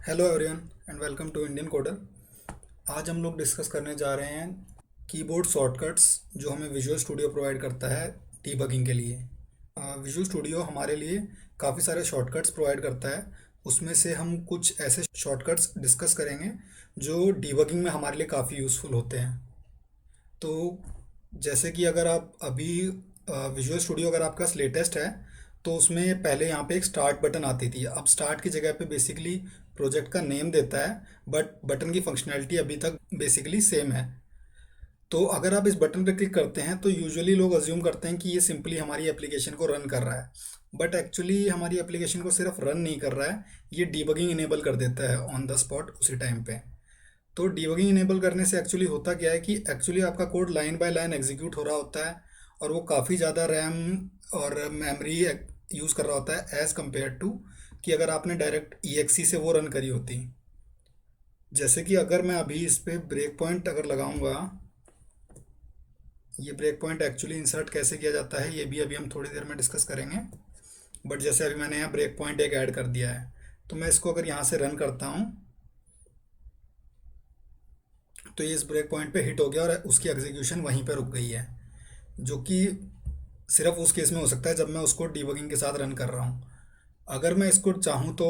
Hello everyone and welcome to Indian coder. आज हम लोग डिस्कस करने जा रहे हैं कीबोर्ड शॉर्टकट्स जो हमें विजुअल स्टूडियो प्रोवाइड करता है डीबगिंग के लिए। विजुअल स्टूडियो हमारे लिए काफ़ी सारे शॉर्टकट्स प्रोवाइड करता है। उसमें से हम कुछ ऐसे शॉर्टकट्स डिस्कस करेंगे जो डीबगिंग में हमारे लिए काफ़ी यूज़फुल होते हैं। तो जैसे कि अगर आप अभी विजुअल स्टूडियो अगर आपके पास लेटेस्ट है तो उसमें पहले यहाँ पे एक स्टार्ट बटन आती थी। अब स्टार्ट की जगह पे बेसिकली प्रोजेक्ट का नेम देता है, बट बटन की फंक्शनैलिटी अभी तक बेसिकली सेम है। तो अगर आप इस बटन पर क्लिक करते हैं तो यूजुअली लोग अज्यूम करते हैं कि ये सिंपली हमारी एप्लीकेशन को रन कर रहा है, बट एक्चुअली हमारी एप्लीकेशन को सिर्फ रन नहीं कर रहा है, ये डीबगिंग इनेबल कर देता है ऑन द स्पॉट उसी टाइम पे। तो डीबगिंग इनेबल करने से एक्चुअली होता क्या है कि एक्चुअली आपका code line by line execute हो रहा होता है और वो काफ़ी ज़्यादा रैम और मेमोरी यूज़ कर रहा होता है एज़ कम्पेयर टू कि अगर आपने डायरेक्ट ईएक्सी से वो रन करी होती। जैसे कि अगर मैं अभी इस पर ब्रेक पॉइंट अगर लगाऊंगा, ये ब्रेक पॉइंट एक्चुअली इंसर्ट कैसे किया जाता है ये भी अभी हम थोड़ी देर में डिस्कस करेंगे। बट जैसे अभी मैंने यहाँ ब्रेक पॉइंट एक ऐड कर दिया है, तो मैं इसको अगर यहाँ से रन करता हूँ तो ये इस ब्रेक पॉइंट पे हिट हो गया और उसकी एग्जीक्यूशन वहीं पे रुक गई है, जो कि सिर्फ उस केस में हो सकता है जब मैं उसको डीबगिंग के साथ रन कर रहा हूँ। अगर मैं इसको चाहूँ तो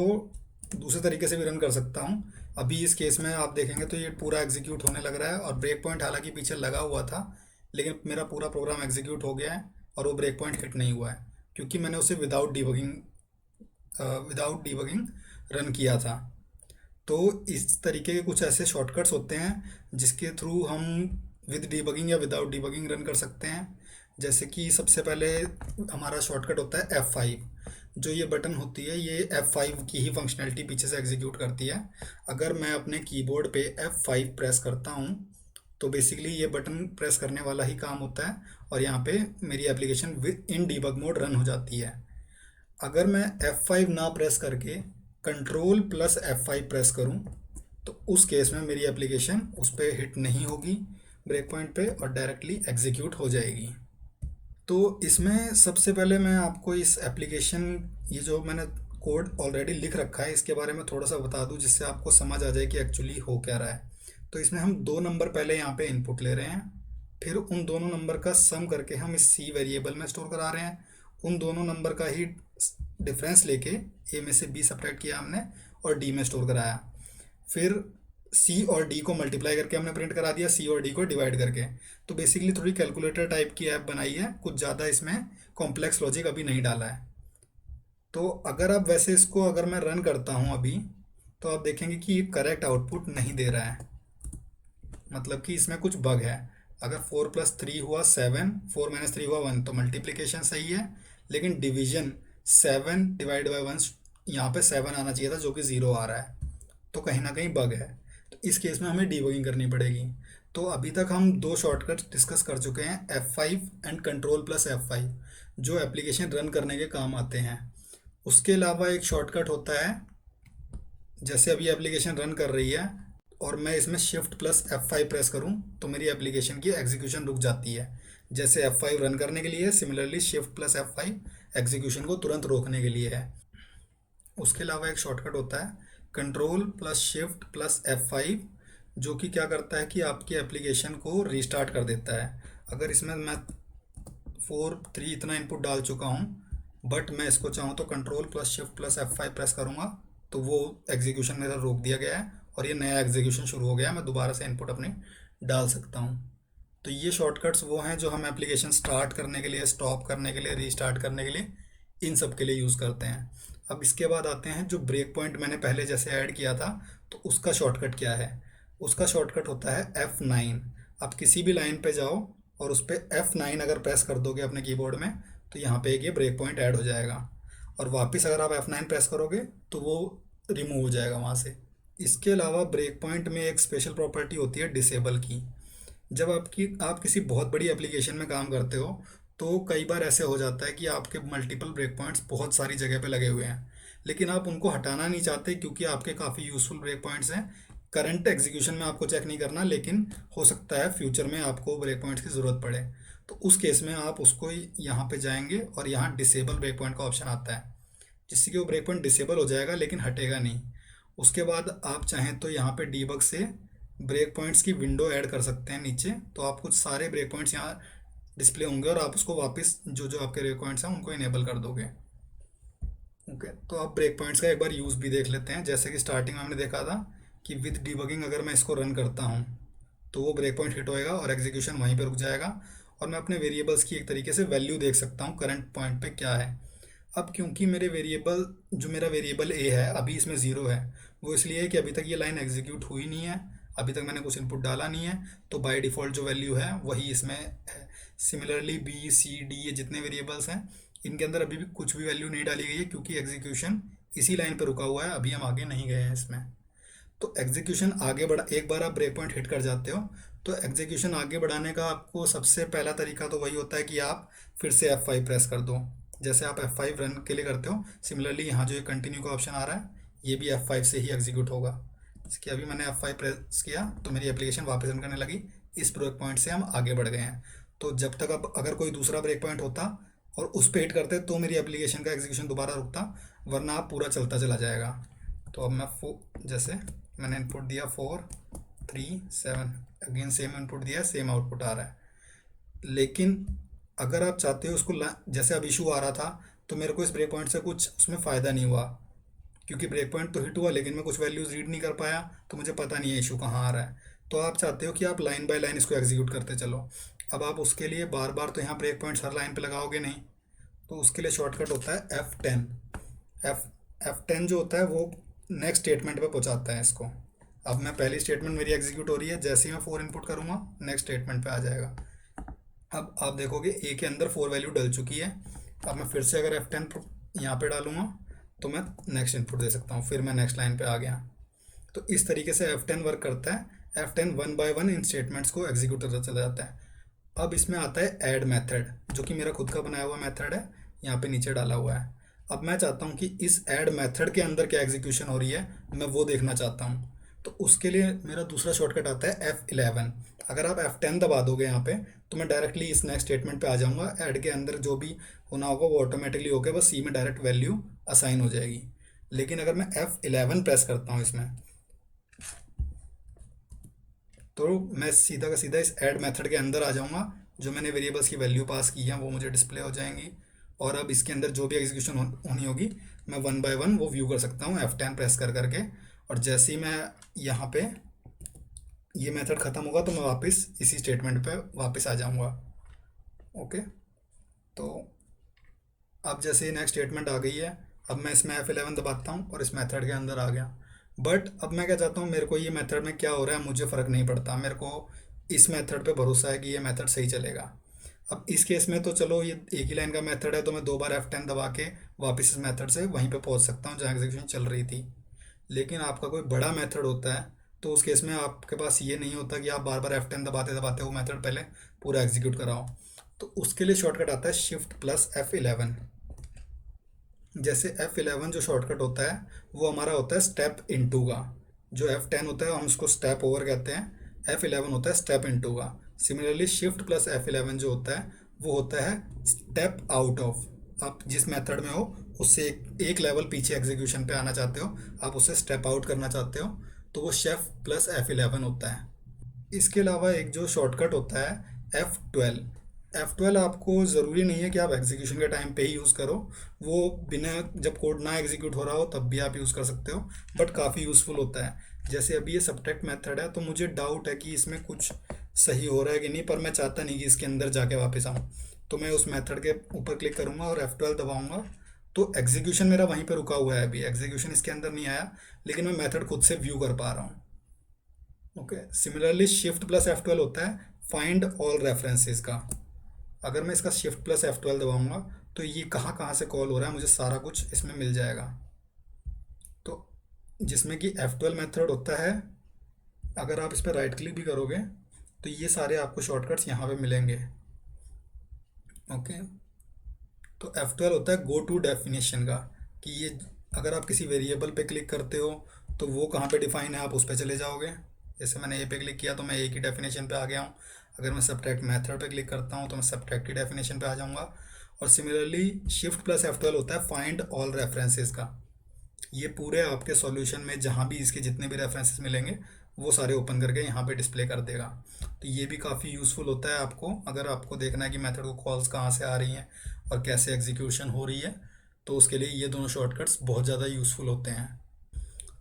दूसरे तरीके से भी रन कर सकता हूँ। अभी इस केस में आप देखेंगे तो ये पूरा एग्जीक्यूट होने लग रहा है और ब्रेक पॉइंट हालांकि पीछे लगा हुआ था, लेकिन मेरा पूरा प्रोग्राम एग्जीक्यूट हो गया है और वो ब्रेक पॉइंट हिट नहीं हुआ है क्योंकि मैंने उसे विदाउट डीबगिंग रन किया था। तो इस तरीके के कुछ ऐसे शॉर्टकट्स होते हैं जिसके थ्रू हम विद डीबगिंग या विदाउट डीबगिंग रन कर सकते हैं। जैसे कि सबसे पहले हमारा शॉर्टकट होता है F5। जो ये बटन होती है ये F5 की ही फंक्शनैलिटी पीछे से एग्जीक्यूट करती है। अगर मैं अपने कीबोर्ड पे F5 प्रेस करता हूँ तो बेसिकली ये बटन प्रेस करने वाला ही काम होता है और यहाँ पे मेरी application with in debug mode run हो जाती है। अगर मैं F5 ना प्रेस करके कंट्रोल प्लस F5 प्रेस करूं तो उस केस में मेरी एप्लीकेशन उस पर हिट नहीं होगी ब्रेक पॉइंट पे और डायरेक्टली एग्जीक्यूट हो जाएगी। तो इसमें सबसे पहले मैं आपको इस एप्लीकेशन, ये जो मैंने कोड ऑलरेडी लिख रखा है, इसके बारे में थोड़ा सा बता दूं जिससे आपको समझ आ जाए कि एक्चुअली हो क्या रहा है। तो इसमें हम दो नंबर पहले यहाँ पे इनपुट ले रहे हैं, फिर उन दोनों नंबर का सम करके हम इस सी वेरिएबल में स्टोर करा रहे हैं। उन दोनों नंबर का ही डिफरेंस लेके ए में से बी सब्ट्रैक्ट किया हमने और डी में स्टोर कराया। फिर सी और डी को मल्टीप्लाई करके हमने प्रिंट करा दिया, सी और डी को डिवाइड करके। तो बेसिकली थोड़ी कैलकुलेटर टाइप की ऐप बनाई है, कुछ ज़्यादा इसमें कॉम्प्लेक्स लॉजिक अभी नहीं डाला है। तो अगर आप वैसे इसको अगर मैं रन करता हूँ अभी तो आप देखेंगे कि करेक्ट आउटपुट नहीं दे रहा है, मतलब कि इसमें कुछ बग है। अगर 4+3 हुआ 7, 4-3 हुआ 1 तो मल्टीप्लिकेशन सही है, लेकिन डिवीजन 7/1 यहाँ पे 7 आना चाहिए था जो कि 0 आ रहा है, तो कहीं ना कहीं बग है। तो इस केस में हमें डीबगिंग करनी पड़ेगी। तो अभी तक हम दो शॉर्टकट डिस्कस कर चुके हैं, F5 and control plus F5, जो एप्लीकेशन रन करने के काम आते हैं। उसके अलावा एक शॉर्टकट होता है, जैसे अभी एप्लीकेशन रन कर रही है और मैं इसमें शिफ्ट प्लस F5 प्रेस करूं तो मेरी एप्लीकेशन की एग्जीक्यूशन रुक जाती है। जैसे F5 रन करने के लिए है, similarly shift plus F5 execution को तुरंत रोकने के लिए है। उसके अलावा एक शॉर्टकट होता है control plus shift plus F5, जो कि क्या करता है कि आपकी एप्लीकेशन को रीस्टार्ट कर देता है। अगर इसमें मैं 4-3 इतना इनपुट डाल चुका हूँ बट मैं इसको चाहूँ तो control plus shift plus F5 press करूँगा तो वो एग्जीक्यूशन मेरा रोक दिया गया है और ये नया एग्जीक्यूशन शुरू हो गया है, मैं दोबारा से इनपुट अपनी डाल सकता हूँ। तो ये शॉर्टकट्स वो हैं जो हम एप्लीकेशन स्टार्ट करने के लिए, स्टॉप करने के लिए, रीस्टार्ट करने के लिए, इन सब के लिए यूज़ करते हैं। अब इसके बाद आते हैं जो ब्रेक पॉइंट मैंने पहले जैसे ऐड किया था, तो उसका शॉर्टकट क्या है। उसका शॉर्टकट होता है F9। आप किसी भी लाइन पे जाओ और उस पर F9 अगर प्रेस कर दोगे अपने कीबोर्ड में तो यहाँ पे एक ये ब्रेक पॉइंट ऐड हो जाएगा और वापस अगर आप F9 प्रेस करोगे तो वो रिमूव हो जाएगा वहाँ से। इसके अलावा ब्रेक पॉइंट में एक स्पेशल प्रॉपर्टी होती है डिसेबल की। जब आप किसी बहुत बड़ी एप्लीकेशन में काम करते हो तो कई बार ऐसे हो जाता है कि आपके मल्टीपल ब्रेक पॉइंट्स बहुत सारी जगह पे लगे हुए हैं, लेकिन आप उनको हटाना नहीं चाहते क्योंकि आपके काफ़ी यूज़फुल ब्रेक पॉइंट्स हैं। करंट एग्जीक्यूशन में आपको चेक नहीं करना, लेकिन हो सकता है फ्यूचर में आपको ब्रेक पॉइंट्स की ज़रूरत पड़े। तो उस केस में आप उसको यहाँ पे जाएंगे और यहाँ डिसेबल ब्रेक पॉइंट का ऑप्शन आता है, जिससे कि वो ब्रेक पॉइंट डिसेबल हो जाएगा लेकिन हटेगा नहीं। उसके बाद आप चाहें तो यहाँ पे डीबग से ब्रेक पॉइंट्स की विंडो ऐड कर सकते हैं नीचे, तो आप कुछ सारे ब्रेक पॉइंट्स यहाँ डिस्प्ले होंगे और आप उसको वापस जो जो आपके ब्रेक पॉइंट्स हैं उनको इनेबल कर दोगे। ओके, तो आप ब्रेक पॉइंट्स का एक बार यूज़ भी देख लेते हैं। जैसे कि स्टार्टिंग में हमने देखा था कि विद डिबगिंग अगर मैं इसको रन करता हूँ तो वो ब्रेक पॉइंट हिट होएगा और एग्जीक्यूशन वहीं पे रुक जाएगा, और मैं अपने वेरिएबल्स की एक तरीके से वैल्यू देख सकता हूँ करंट पॉइंट पे क्या है। अब क्योंकि मेरे वेरिएबल जो मेरा वेरिएबल ए है अभी इसमें ज़ीरो है, वो इसलिए है कि अभी तक ये लाइन एग्जीक्यूट हुई नहीं है, अभी तक मैंने कुछ इनपुट डाला नहीं है, तो बाय डिफ़ॉल्ट जो वैल्यू है वही इसमें है। सिमिलरली बी सी डी ये जितने वेरिएबल्स हैं इनके अंदर अभी भी कुछ भी वैल्यू नहीं डाली गई है, क्योंकि एग्जीक्यूशन इसी लाइन पर रुका हुआ है, अभी हम आगे नहीं गए हैं इसमें। तो एग्जीक्यूशन आगे बढ़ा, एक बार आप ब्रेक पॉइंट हिट कर जाते हो तो एग्जीक्यूशन आगे बढ़ाने का आपको सबसे पहला तरीका तो वही होता है कि आप फिर से F5 प्रेस कर दो, जैसे आप F5 रन के लिए करते हो। सिमिलरली यहाँ जो ये कंटिन्यू का ऑप्शन आ रहा है ये भी F5 से ही एग्जीक्यूट होगा। इसके अभी मैंने F5 प्रेस किया तो मेरी एप्लीकेशन वापस रन करने लगी। इस ब्रेक पॉइंट से हम आगे बढ़ गए हैं। तो जब तक अब अगर कोई दूसरा ब्रेक पॉइंट होता और उस पर हिट करते तो मेरी एप्लीकेशन का एग्जीक्यूशन दोबारा रुकता, वरना आप पूरा चलता चला जाएगा। तो अब मैं जैसे मैंने इनपुट दिया 4 3 7, अगेन सेम इनपुट दिया, सेम आउटपुट आ रहा है। लेकिन अगर आप चाहते हो उसको जैसे अब इशू आ रहा था तो मेरे को इस ब्रेक पॉइंट से कुछ उसमें फ़ायदा नहीं हुआ, क्योंकि ब्रेक पॉइंट तो हिट हुआ लेकिन मैं कुछ वैल्यूज़ रीड नहीं कर पाया, तो मुझे पता नहीं है इशू कहाँ आ रहा है। तो आप चाहते हो कि आप लाइन बाय लाइन इसको एग्जीक्यूट करते चलो। अब आप उसके लिए बार बार तो यहाँ ब्रेक पॉइंट्स हर लाइन पे लगाओगे नहीं, तो उसके लिए शॉर्टकट होता है F10। एफ F10 जो होता है वो नेक्स्ट स्टेटमेंट पे पहुँचाता है इसको। अब मैं पहली स्टेटमेंट मेरी एग्जीक्यूट हो रही है, जैसे ही मैं 4 इनपुट करूँगा नेक्स्ट स्टेटमेंट पे आ जाएगा। अब आप देखोगे ए के अंदर 4 वैल्यू डल चुकी है। अब मैं फिर से अगर F10 यहाँ पे डालूंगा तो मैं नेक्स्ट इनपुट दे सकता हूँ, फिर मैं नेक्स्ट लाइन पे आ गया। तो इस तरीके से F10 वर्क करता है। F10 one by one in statements को एग्जीक्यूट करता चला जाता है। अब इसमें आता है ऐड मेथड, जो कि मेरा खुद का बनाया हुआ मेथड है, यहाँ पे नीचे डाला हुआ है। अब मैं चाहता हूँ कि इस ऐड मेथड के अंदर क्या एग्जीक्यूशन हो रही है मैं वो देखना चाहता हूँ। तो उसके लिए मेरा दूसरा शॉर्टकट आता है F11। अगर आप F10 दबा दोगे यहाँ पे तो मैं डायरेक्टली इस नेक्स्ट स्टेटमेंट पे आ जाऊँगा। ऐड के अंदर जो भी होना होगा वो ऑटोमेटिकली होकर बस सी में डायरेक्ट वैल्यू असाइन हो जाएगी। लेकिन अगर मैं F11 प्रेस करता हूँ इसमें तो मैं सीधा का सीधा इस ऐड मेथड के अंदर आ जाऊंगा। जो मैंने वेरिएबल्स की वैल्यू पास की है वो मुझे डिस्प्ले हो जाएंगी, और अब इसके अंदर जो भी एग्जीक्यूशन होनी होगी मैं वन बाय वन वो व्यू कर सकता हूँ F10 प्रेस कर करके। और जैसे ही मैं यहाँ पे ये मेथड ख़त्म होगा तो मैं वापस इसी स्टेटमेंट पे वापस आ जाऊँगा। ओके, तो अब जैसे नेक्स्ट स्टेटमेंट आ गई है, अब मैं इसमें F11 दबाता हूँ और इस मेथड के अंदर आ गया। बट अब मैं क्या चाहता हूँ, मेरे को ये मेथड में क्या हो रहा है मुझे फ़र्क नहीं पड़ता, मेरे को इस मेथड पे भरोसा है कि ये मेथड सही चलेगा। अब इस केस में तो चलो ये एक ही लाइन का मेथड है, तो मैं 2 बार F10 दबा के वापस इस मेथड से वहीं पे पहुंच सकता हूँ जहाँ एग्जीक्यूशन चल रही थी। लेकिन आपका कोई बड़ा मेथड होता है तो उस केस में आपके पास ये नहीं होता कि आप बार बार F10 दबाते दबाते वो मेथड पहले पूरा एग्जीक्यूट कराओ। तो उसके लिए शॉर्टकट आता है Shift+F11। जैसे F11 जो शॉर्टकट होता है वो हमारा होता है स्टेप इनटू का। जो F10 होता है हम उसको स्टेप ओवर कहते हैं, F11 होता है स्टेप इनटू का। सिमिलरली Shift+F11 जो होता है वो होता है स्टेप आउट ऑफ। आप जिस मेथड में हो उससे एक लेवल पीछे एग्जीक्यूशन पे आना चाहते हो, आप उससे स्टेप आउट करना चाहते हो, तो वो Shift+F11 होता है। इसके अलावा एक जो शॉर्टकट होता है F12। आपको ज़रूरी नहीं है कि आप एग्जीक्यूशन के टाइम पे ही यूज़ करो, वो बिना जब कोड ना एग्जीक्यूट हो रहा हो तब भी आप यूज़ कर सकते हो, बट काफ़ी यूज़फुल होता है। जैसे अभी ये सबट्रैक्ट मेथड है तो मुझे डाउट है कि इसमें कुछ सही हो रहा है कि नहीं, पर मैं चाहता नहीं कि इसके अंदर जाके वापस आऊँ, तो मैं उस मेथड के ऊपर क्लिक करूँगा और F12 दबाऊँगा। तो एग्जीक्यूशन मेरा वहीं पर रुका हुआ है, अभी एग्जीक्यूशन इसके अंदर नहीं आया, लेकिन मैं मेथड खुद से व्यू कर पा रहा हूँ। ओके, सिमिलरली Shift+F12 होता है फाइंड ऑल रेफरेंसेस का। अगर मैं इसका Shift+F12 दबाऊंगा तो ये कहाँ कहाँ से कॉल हो रहा है मुझे सारा कुछ इसमें मिल जाएगा। तो जिसमें कि F12 मेथड होता है, अगर आप इस पर राइट क्लिक भी करोगे तो ये सारे आपको शॉर्टकट्स यहाँ पे मिलेंगे। ओके, तो F12 होता है गो टू डेफिनेशन का, कि ये अगर आप किसी वेरिएबल पे क्लिक करते हो तो वो कहाँ पे डिफाइन है आप उस पर चले जाओगे। जैसे मैंने ए पे क्लिक किया तो मैं ए की डेफिनेशन पे आ गया हूँ। अगर मैं सबट्रैक्ट मेथड पे क्लिक करता हूँ तो मैं सबट्रैक्ट की डेफिनेशन पे आ जाऊँगा। और सिमिलरली Shift+F12 होता है फाइंड ऑल रेफरेंसेस का। ये पूरे आपके सॉल्यूशन में जहाँ भी इसके जितने भी रेफरेंसेस मिलेंगे वो सारे ओपन करके यहाँ पे डिस्प्ले कर देगा। तो ये भी काफ़ी यूज़फुल होता है आपको, अगर आपको देखना है कि मेथड को कॉल्स कहाँ से आ रही हैं और कैसे एग्जीक्यूशन हो रही है, तो उसके लिए ये दोनों शॉर्टकट्स बहुत ज़्यादा यूज़फुल होते हैं।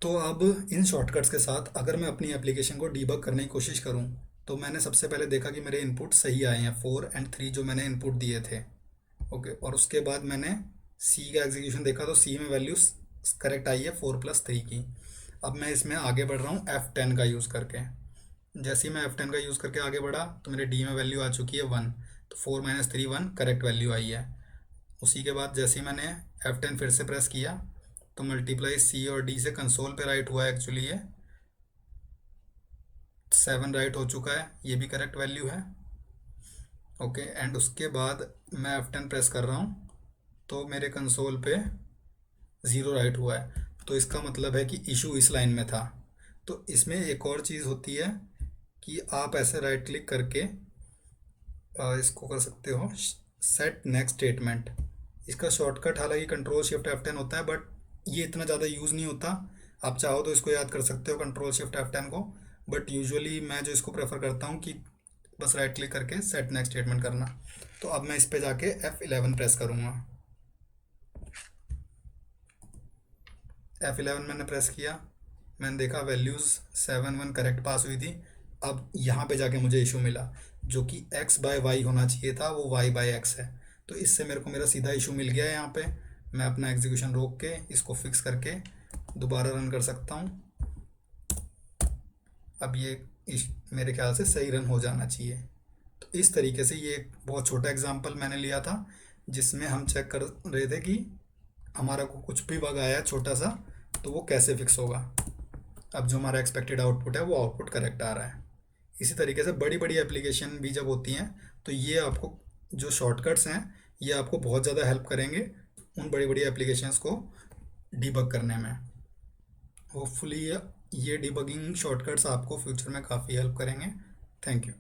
तो अब इन शॉर्टकट्स के साथ अगर मैं अपनी एप्लीकेशन को डीबग करने की कोशिश करूं, तो मैंने सबसे पहले देखा कि मेरे इनपुट सही आए हैं, 4 और 3 जो मैंने इनपुट दिए थे। ओके, और उसके बाद मैंने सी का एग्जीक्यूशन देखा तो सी में वैल्यू करेक्ट आई है 4+3 की। अब मैं इसमें आगे बढ़ रहा हूँ F10 का यूज़ करके। जैसे ही मैं F10 का यूज़ करके आगे बढ़ा तो मेरे डी में वैल्यू आ चुकी है 1, तो 4 - 3 1 करेक्ट वैल्यू आई है। उसी के बाद जैसे ही मैंने F10 फिर से प्रेस किया तो मल्टीप्लाई सी और डी से कंसोल पे राइट हुआ है, एक्चुअली ये 7 राइट हो चुका है, ये भी करेक्ट वैल्यू है। ओके, एंड उसके बाद मैं F10 प्रेस कर रहा हूँ तो मेरे कंसोल पे 0 राइट हुआ है, तो इसका मतलब है कि इशू इस लाइन में था। तो इसमें एक और चीज़ होती है कि आप ऐसे राइट क्लिक करके इसको कर सकते हो सेट नेक्स्ट स्टेटमेंट। इसका शॉर्टकट हालांकि Ctrl+Shift+F10 होता है, बट ये इतना ज़्यादा यूज़ नहीं होता। आप चाहो तो इसको याद कर सकते हो Ctrl+Shift+F10 को, बट यूजुअली मैं जो इसको प्रेफर करता हूँ कि बस राइट क्लिक करके सेट नेक्स्ट स्टेटमेंट करना। तो अब मैं इस पे जाके F11 प्रेस करूँगा। F11 मैंने प्रेस किया, मैंने देखा वैल्यूज़ 7 1 करेक्ट पास हुई थी। अब यहाँ पे जाके मुझे इशू मिला, जो कि x/y होना चाहिए था, वो y/x है। तो इससे मेरे को मेरा सीधा इशू मिल गया है। यहाँ पे मैं अपना एग्जीक्यूशन रोक के इसको फिक्स करके दोबारा रन कर सकता हूँ। अब ये मेरे ख्याल से सही रन हो जाना चाहिए। तो इस तरीके से ये एक बहुत छोटा एग्जांपल मैंने लिया था जिसमें हम चेक कर रहे थे कि हमारा को कुछ भी बग आया छोटा सा तो वो कैसे फिक्स होगा। अब जो हमारा एक्सपेक्टेड आउटपुट है वो आउटपुट करेक्ट आ रहा है। इसी तरीके से बड़ी बड़ी एप्लीकेशन भी जब होती हैं तो ये आपको जो शॉर्टकट्स हैं ये आपको बहुत ज़्यादा हेल्प करेंगे उन बड़ी बड़ी एप्लीकेशंस को डीबग करने में। होपफुली ये डिबगिंग शॉर्टकट्स आपको फ्यूचर में काफ़ी हेल्प करेंगे। Thank you.